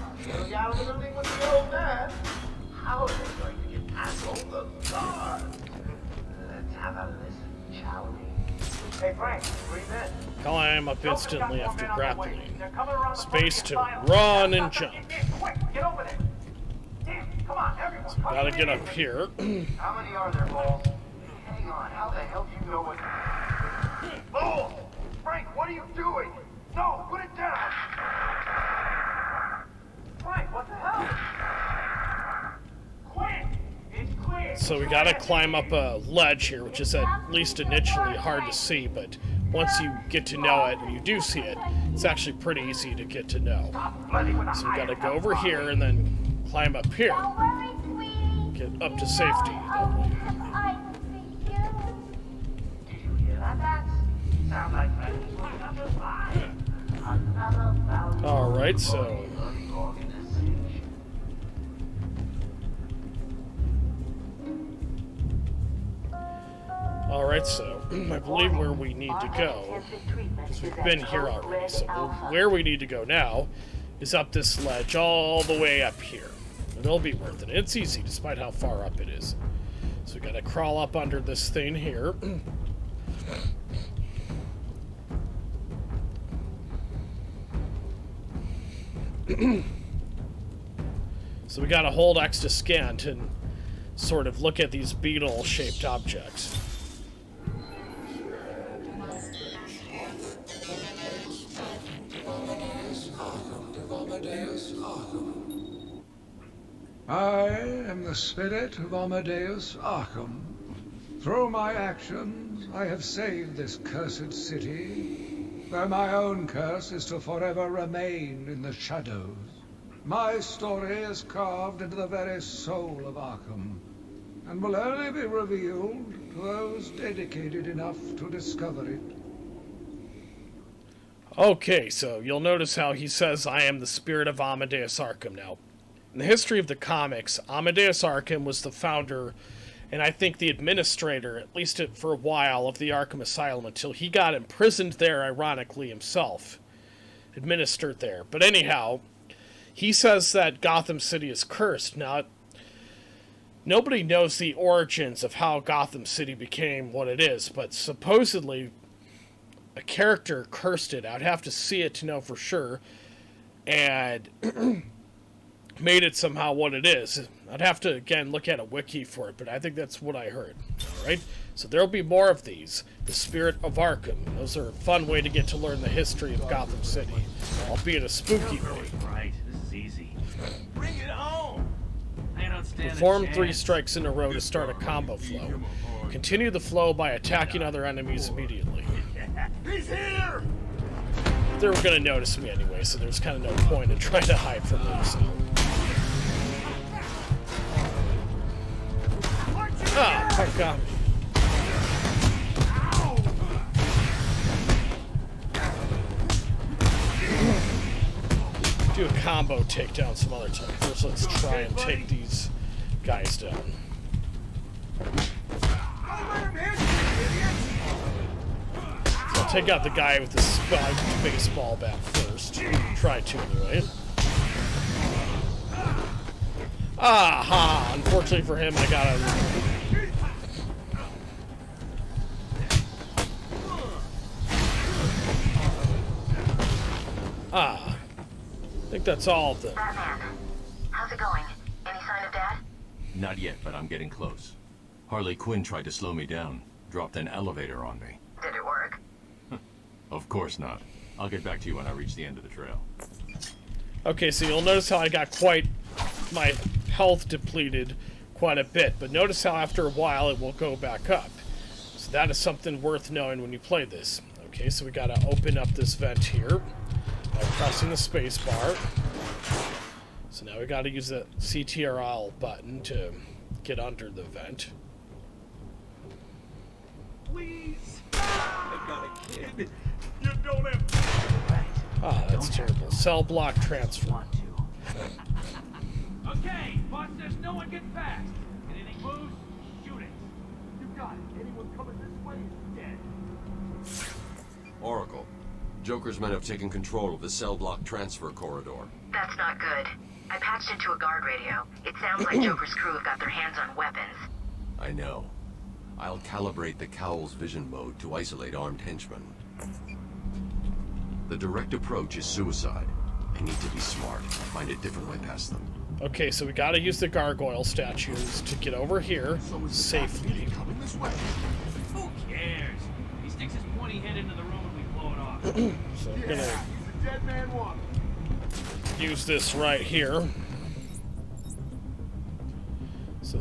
You're out of the building with the old man. How are they going to get past all the guards? Let's have a listen, shall we? Hey, Frank, breathe in. Climb up instantly after grappling. Space to run and jump. Quick, get over there. Damn, come on, everyone. So we gotta get up here. How many are there, Bowles? Hang on, how the hell do you know what... Bowles! Frank, what are you doing? No, put it down! Frank, what the hell? Quick! It's clear! So we gotta climb up a ledge here, which is at least initially hard to see, but once you get to know it, and you do see it, it's actually pretty easy to get to know. So we gotta go over here and then climb up here. Get up to safety. Alright, so... Alright, so I believe where we need to go, because we've been here already, so where we need to go now is up this ledge all the way up here. And it'll be worth it. It's easy, despite how far up it is. So we gotta crawl up under this thing here. So we gotta hold X to scan to sort of look at these beetle-shaped objects. I am the spirit of Amadeus Arkham. Through my actions, I have saved this cursed city, where my own curse is to forever remain in the shadows. My story is carved into the very soul of Arkham, and will only be revealed to those dedicated enough to discover it. Okay, so you'll notice how he says, I am the spirit of Amadeus Arkham now. In the history of the comics, Amadeus Arkham was the founder, and I think the administrator, at least for a while, of the Arkham Asylum until he got imprisoned there, ironically, himself. Administered there. But anyhow, he says that Gotham City is cursed. Now, nobody knows the origins of how Gotham City became what it is, but supposedly a character cursed it. I'd have to see it to know for sure, and made it somehow what it is. I'd have to, again, look at a wiki for it, but I think that's what I heard. Alright? So there'll be more of these. The Spirit of Arkham. Those are a fun way to get to learn the history of Gotham City, albeit a spooky way. Right, this is easy. Bring it home! I don't stand Perform 3 strikes in a row to start a combo flow. Continue the flow by attacking other enemies immediately. He's here! They were going to notice me anyway, so there's kind of no point in trying to hide from them. So. Ah, fuck got me. Do a combo takedown some other time. First, let's try and take these guys down. So I'll take out the guy with the spiked baseball bat first. Try to, anyway. Aha! Unfortunately for him, I got out of the way. Ah. I think that's all of them. Batman, how's it going? Any sign of Dad? Not yet, but I'm getting close. Harley Quinn tried to slow me down. Dropped an elevator on me. Did it work? Of course not. I'll get back to you when I reach the end of the trail. Okay, so you'll notice how I got quite... my health depleted quite a bit, but notice how after a while it will go back up. So that is something worth knowing when you play this. Okay, so we gotta open up this vent here by pressing the space bar. So now we gotta use the CTRL button to get under the vent. Please! I got a kid! You don't have... Ah, that's terrible. Cell block transfer. Okay, boss says no one gets past. Anything moves, shoot it. You got it. Anyone coming this way is dead. Oracle, Joker's men have taken control of the cell block transfer corridor. That's not good. I patched into a guard radio. It sounds like Joker's crew have got their hands on weapons. I know. I'll calibrate the Cowl's vision mode to isolate armed henchmen. The direct approach is suicide. I need to be smart. Find a different way past them. Okay, so we gotta use the gargoyle statues to get over here safely. Who cares? He sticks his pointy head into the room and we blow it off. So I'm gonna He's a dead man walking. use this right here. So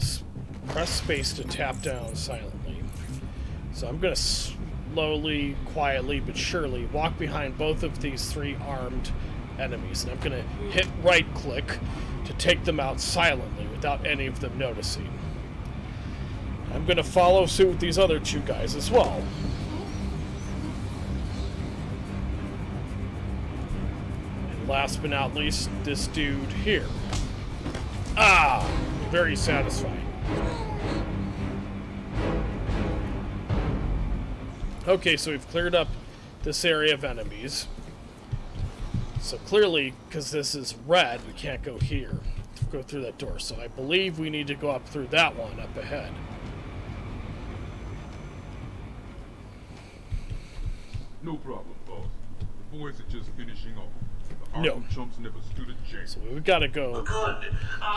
press space to tap down silently. So I'm gonna slowly, quietly, but surely walk behind both of these 3 armed enemies, and I'm gonna hit right click to take them out silently without any of them noticing. I'm gonna follow suit with these other 2 guys as well. And last but not least, this dude here. Ah! Very satisfying. Okay, so we've cleared up this area of enemies. So clearly, because this is red, we can't go here. Go through that door. So I believe we need to go up through that one up ahead. No problem, boss. The boys are just finishing off. The No. Chumps never stood a chance. So we've got to go Good.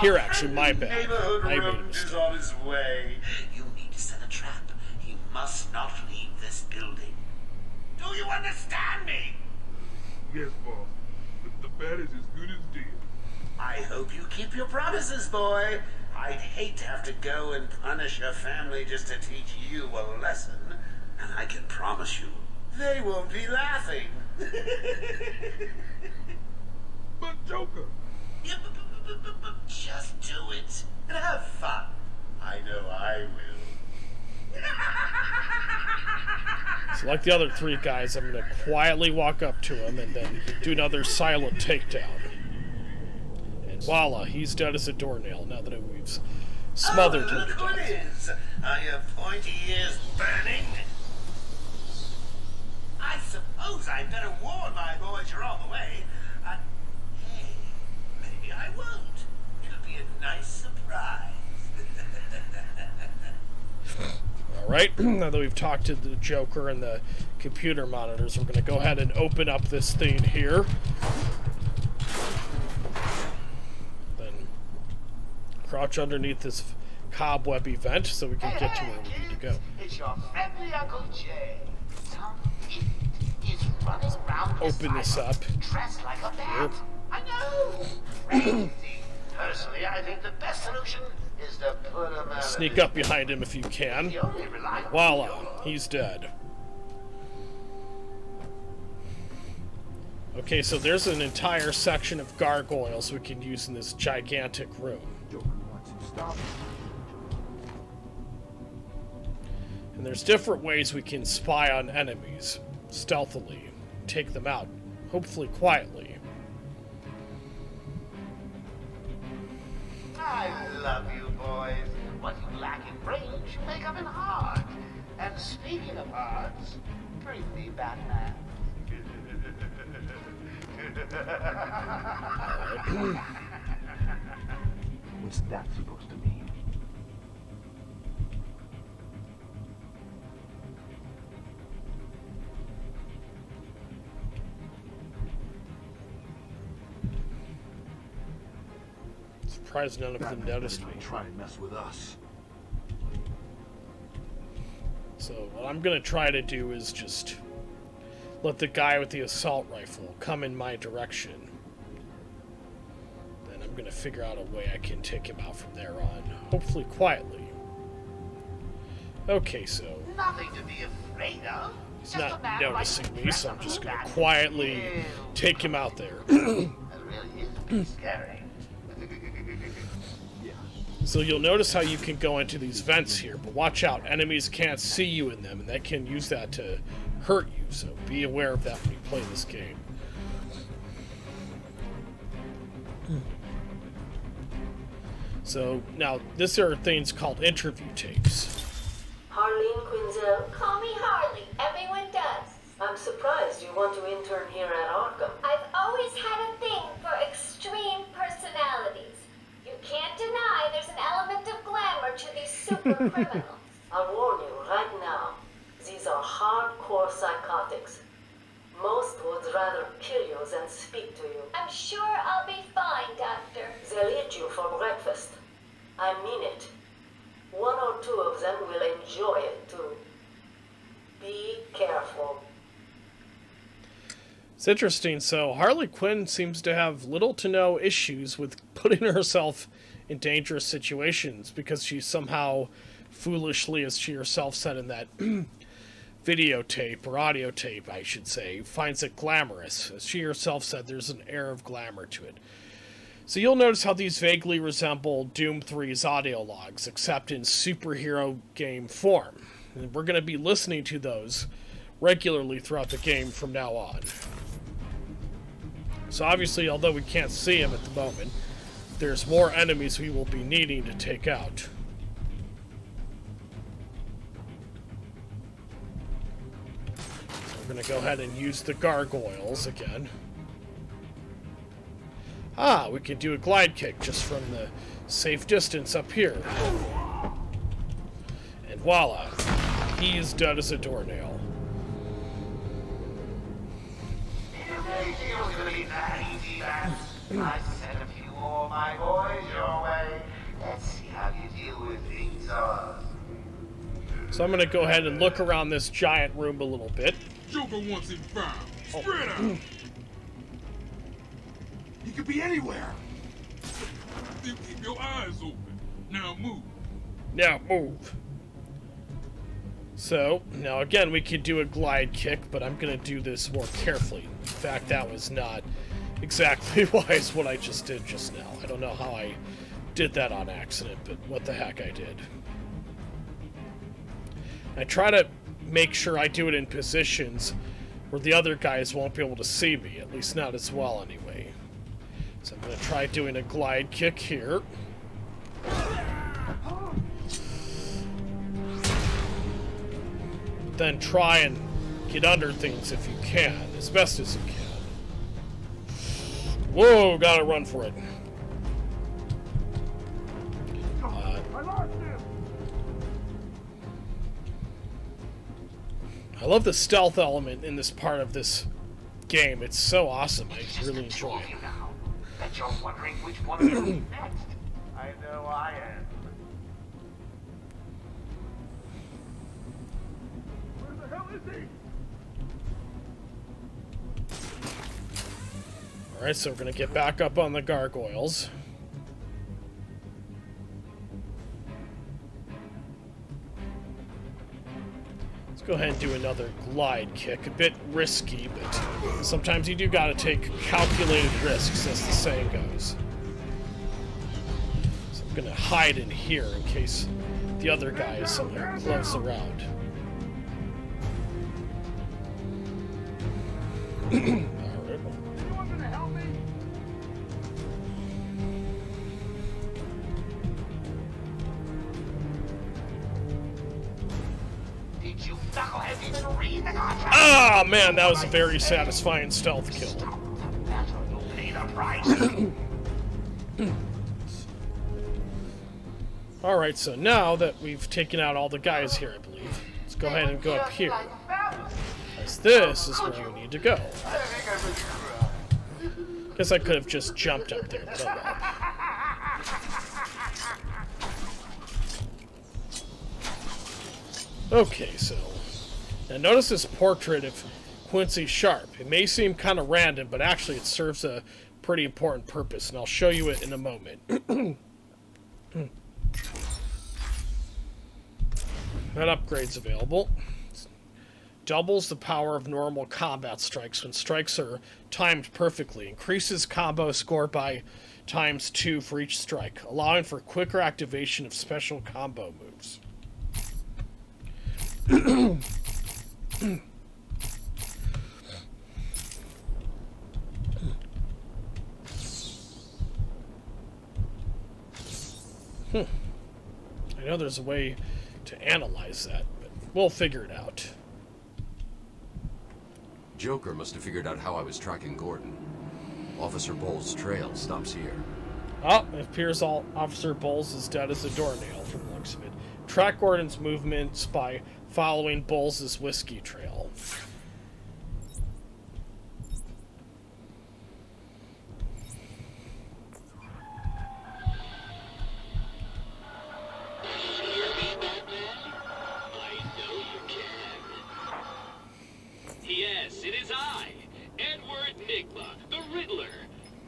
here, actually. My bad. Neighborhood I made a rodent mistake. is on his way. You need to set a trap. He must not leave this building. Do you understand me? Yes, boss. But the bat is as good as dead. I hope you keep your promises, boy. I'd hate to have to go and punish your family just to teach you a lesson. And I can promise you, they won't be laughing. But Joker. Yeah, but just do it and have fun. I know I will. So like the other three guys, I'm going to quietly walk up to him and then do another silent takedown. And voila, he's dead as a doornail now that we've smothered him look to who death. it is. Are your pointy ears burning? I suppose I'd better warn my boys you're on the way. Hey, maybe I won't. It'll be a nice surprise. Alright, now that we've talked to the Joker and the computer monitors, we're going to go ahead and open up this thing here. Then crouch underneath this cobwebby vent so we can get to where we need to go. It's your friendly Uncle Jay. Some idiot is running around Open this up. dressed like a bat. I know. Crazy. Personally, I think the best solution is to put him out. Sneak up behind him if you can. Voila, he's dead. Okay, so there's an entire section of gargoyles we can use in this gigantic room. And there's different ways we can spy on enemies, stealthily, take them out, hopefully quietly. I love you, boys. What you lack in brains, you make up in heart. And speaking of hearts, bring me Batman. What's that supposed to mean? Surprised none of them noticed me. Try and mess with us. So what I'm gonna try to do is just let the guy with the assault rifle come in my direction. Then I'm gonna figure out a way I can take him out from there on, hopefully quietly. Okay, so Nothing to be afraid of. he's not noticing me, so I'm just gonna quietly take him out there. That really is pretty scary. So you'll notice how you can go into these vents here, but watch out, enemies can't see you in them, and they can use that to hurt you, so be aware of that when you play this game. So, now, these are things called interview tapes. Harleen Quinzel. Call me Harley. Everyone does. I'm surprised you want to intern here at Arkham. I've always had a thing for extreme personalities. You can't deny there's an element of glamour to these super criminals. I'll warn you right now, these are hardcore psychotics. Most would rather kill you than speak to you. I'm sure I'll be fine, Doctor. They'll eat you for breakfast. I mean it. One or two of them will enjoy it too. Be careful. It's interesting, so Harley Quinn seems to have little to no issues with putting herself in dangerous situations because she somehow, foolishly, as she herself said in that videotape, or audio tape, I should say, finds it glamorous. As she herself said, there's an air of glamour to it. So you'll notice how these vaguely resemble Doom 3's audio logs, except in superhero game form. And we're going to be listening to those regularly throughout the game from now on. So obviously, although we can't see them at the moment, there's more enemies we will be needing to take out. So we're going to go ahead and use the gargoyles again. Ah, we can do a glide kick just from the safe distance up here. And voila, he is dead as a doornail. It was gonna be that easy I sent a few more of my boys your way. Let's see how you deal with things. So I'm gonna go ahead and look around this giant room a little bit. Joker wants him found. Spread out. He could be anywhere. You keep your eyes open. Now move. Now move. So, now again, we could do a glide kick, but I'm gonna do this more carefully. In fact, that was not exactly wise what I just did just now. I don't know how I did that on accident, but what the heck I did. I try to make sure I do it in positions where the other guys won't be able to see me, at least not as well anyway. So I'm gonna try doing a glide kick here. Then try and get under things if you can, as best as you can. Whoa, gotta run for it. I love the stealth element in this part of this game. It's so awesome. I really enjoy it. Bet you're wondering which one of you is next. I know I am. Where the hell is he? Alright, so we're gonna get back up on the gargoyles. Let's go ahead and do another glide kick. A bit risky, but sometimes you do gotta take calculated risks, as the saying goes. So I'm gonna hide in here in case the other guy is somewhere close around. Ah, man, that was a very satisfying stealth kill. Alright, so now that we've taken out all the guys here, I believe, let's go ahead and go up here. As this is where we need to go. Guess I could have just jumped up there, but oh well. Okay, so now notice this portrait of Quincy Sharp. It may seem kind of random, but actually it serves a pretty important purpose, and I'll show you it in a moment. That upgrade's available. Doubles the power of normal combat strikes when strikes are timed perfectly. Increases combo score by ×2 for each strike, allowing for quicker activation of special combo moves. I know there's a way to analyze that, but we'll figure it out. Joker must have figured out how I was tracking Gordon. Officer Bowles' trail stops here. Oh, it appears Officer Bowles is dead as a doornail from the looks of it. Track Gordon's movements by following Bowles' whiskey trail. Yes, it is I, Edward Nigma, the Riddler,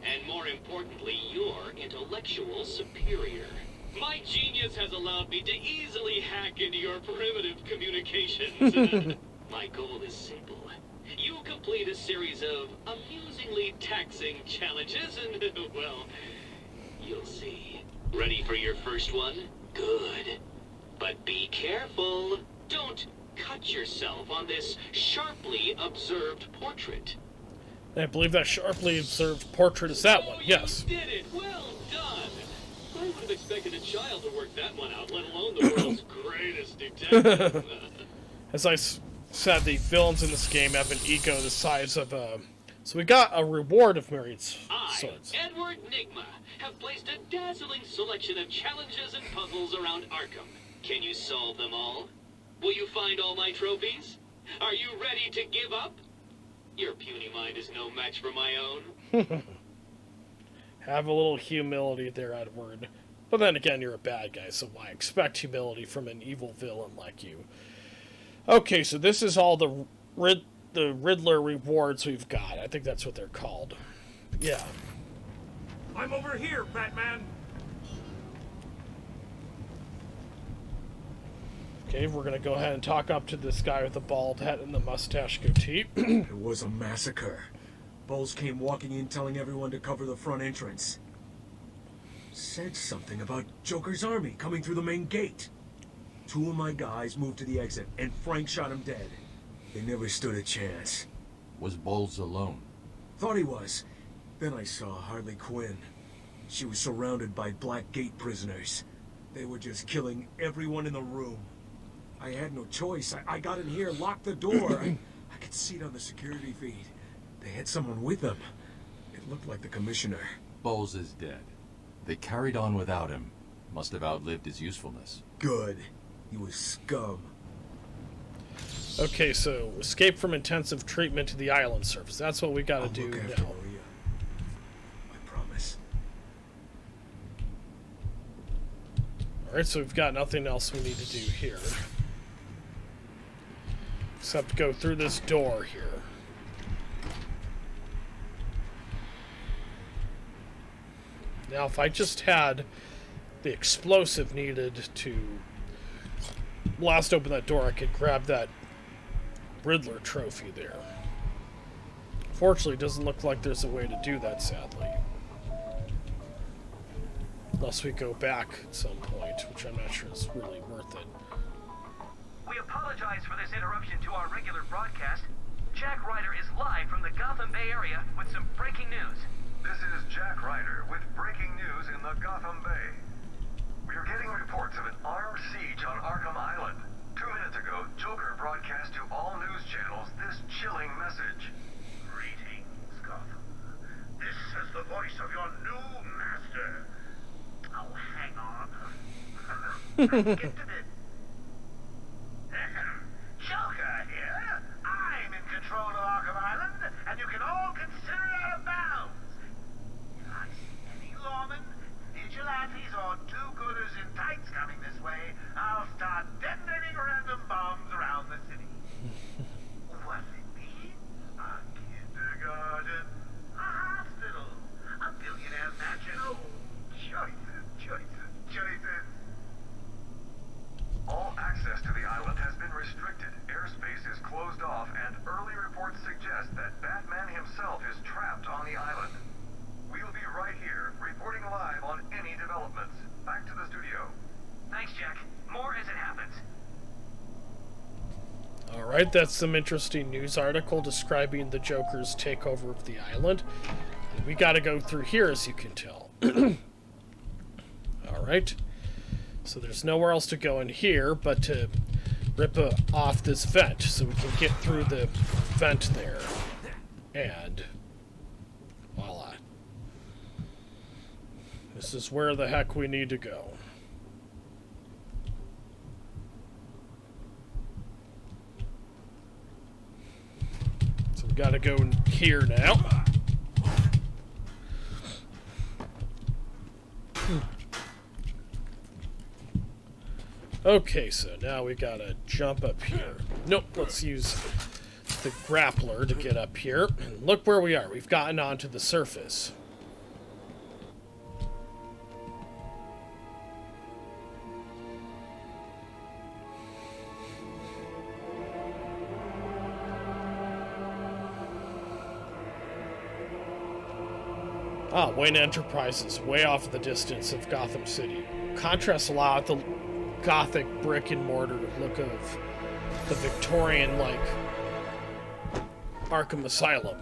and more importantly, your intellectual superior. My genius has allowed me to easily hack into your primitive communications. My goal is simple. You complete a series of amusingly taxing challenges and, well, you'll see. Ready for your first one? Good. But be careful. Don't cut yourself on this sharply observed portrait. I believe that sharply observed portrait is that one, yes. You did it! Well done! I would have expected a child to work that one out, let alone the world's greatest detective. As I said, the villains in this game have an ego the size of a... So we got a reward of myriad swords. I, Edward Nigma, have placed a dazzling selection of challenges and puzzles around Arkham. Can you solve them all? Will you find all my trophies? Are you ready to give up? Your puny mind is no match for my own. Have a little humility there, Edward. But then again, you're a bad guy, so why expect humility from an evil villain like you? Okay, so this is all the Riddler rewards we've got. I think that's what they're called. Yeah. I'm over here, Batman. Okay, we're gonna go ahead and talk up to this guy with the bald head and the mustache goatee. It was a massacre. Bowles came walking in telling everyone to cover the front entrance. Said something about Joker's army coming through the main gate. 2 of my guys moved to the exit, and Frank shot him dead. They never stood a chance. Was Bowles alone? Thought he was. Then I saw Harley Quinn. She was surrounded by Black Gate prisoners. They were just killing everyone in the room. I had no choice. I got in here, locked the door. I could see it on the security feed. They had someone with them. It looked like the commissioner. Bowles is dead. They carried on without him. Must have outlived his usefulness. Good. He was scum. Okay, so escape from intensive treatment to the island surface. That's what we gotta do now. I promise. Alright, so we've got nothing else we need to do here. Except go through this door here. Now, if I just had the explosive needed to blast open that door, I could grab that Riddler trophy there. Fortunately, it doesn't look like there's a way to do that, sadly. Unless we go back at some point, which I'm not sure is really worth it. We apologize for this interruption to our regular broadcast. Jack Ryder is live from the Gotham Bay area with some breaking news. This is Jack Ryder with breaking news in the Gotham Bay. We are getting reports of an armed siege on Arkham Island. 2 minutes ago, Joker broadcast to all news channels this chilling message. Greetings, Gotham. This is the voice of your new master. Oh, hang on. Let's get to this. Joker here. I'm in control of Arkham Island, and you can all consider it out of bounds. If I see any lawmen, vigilantes, or do-gooders in tights coming this way, I'll start detonating random bombs around the city. What's it mean? A kindergarten, a hospital, a billionaire mansion. Oh, choices, choices, choices. All access to the island has been restricted. Airspace is closed off, and early reports suggest that Batman himself is trapped on the island. We'll be right here, reporting live on any developments. Back to the studio. Thanks, Jack. More as it happens. Alright, that's some interesting news article describing the Joker's takeover of the island. And we gotta go through here, as you can tell. Alright. So there's nowhere else to go in here but to rip off this vent so we can get through the vent there. And voila. This is where the heck we need to go. So we gotta go in here now. Okay, so now we gotta jump up here. Nope, let's use the grappler to get up here. And look where we are. We've gotten onto the surface. Ah, Wayne Enterprises, way off in the distance of Gotham City. Contrasts a lot with the gothic brick and mortar look of the Victorian-like Arkham Asylum.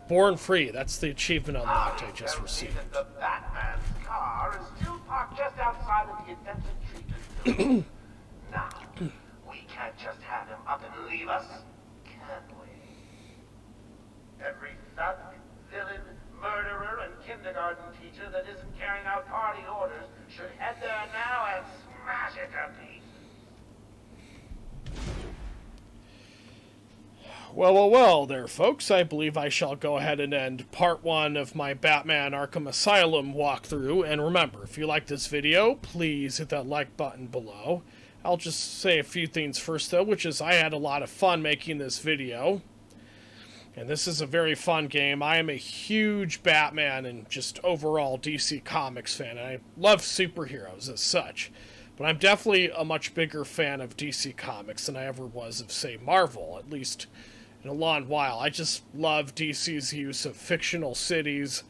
Born free, that's the achievement unlocked I just received. The Batman's car is still parked just outside of the intensive treatment building. Now, we can't just have him up and leave us, can we? Every thug, villain, murderer, and kindergarten teacher that isn't carrying out party orders should head there now and smash it to pieces. Well there, folks. I believe I shall go ahead and end part 1 of my Batman Arkham Asylum walkthrough. And remember, if you like this video, please hit that like button below. I'll just say a few things first, though, which is I had a lot of fun making this video. And this is a very fun game. I am a huge Batman and just overall DC Comics fan. And I love superheroes as such. But I'm definitely a much bigger fan of DC Comics than I ever was of, say, Marvel, at least in a long while. I just love DC's use of fictional cities.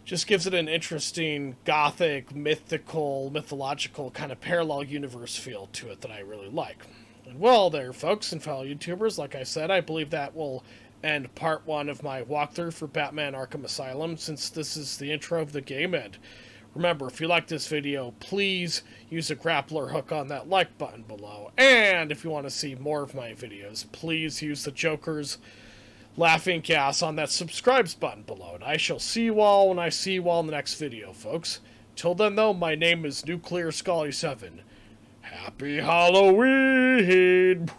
Just gives it an interesting gothic, mythological kind of parallel universe feel to it that I really like. And well there, folks and fellow YouTubers, like I said, I believe that will end part 1 of my walkthrough for Batman Arkham Asylum, since this is the intro of the game. And remember, if you like this video, please use a grappler hook on that like button below. And if you want to see more of my videos, please use the Joker's laughing gas on that subscribes button below. And I shall see you all when I see you all in the next video, folks. Till then, though, my name is Nuclear Scully 7. Happy Halloween!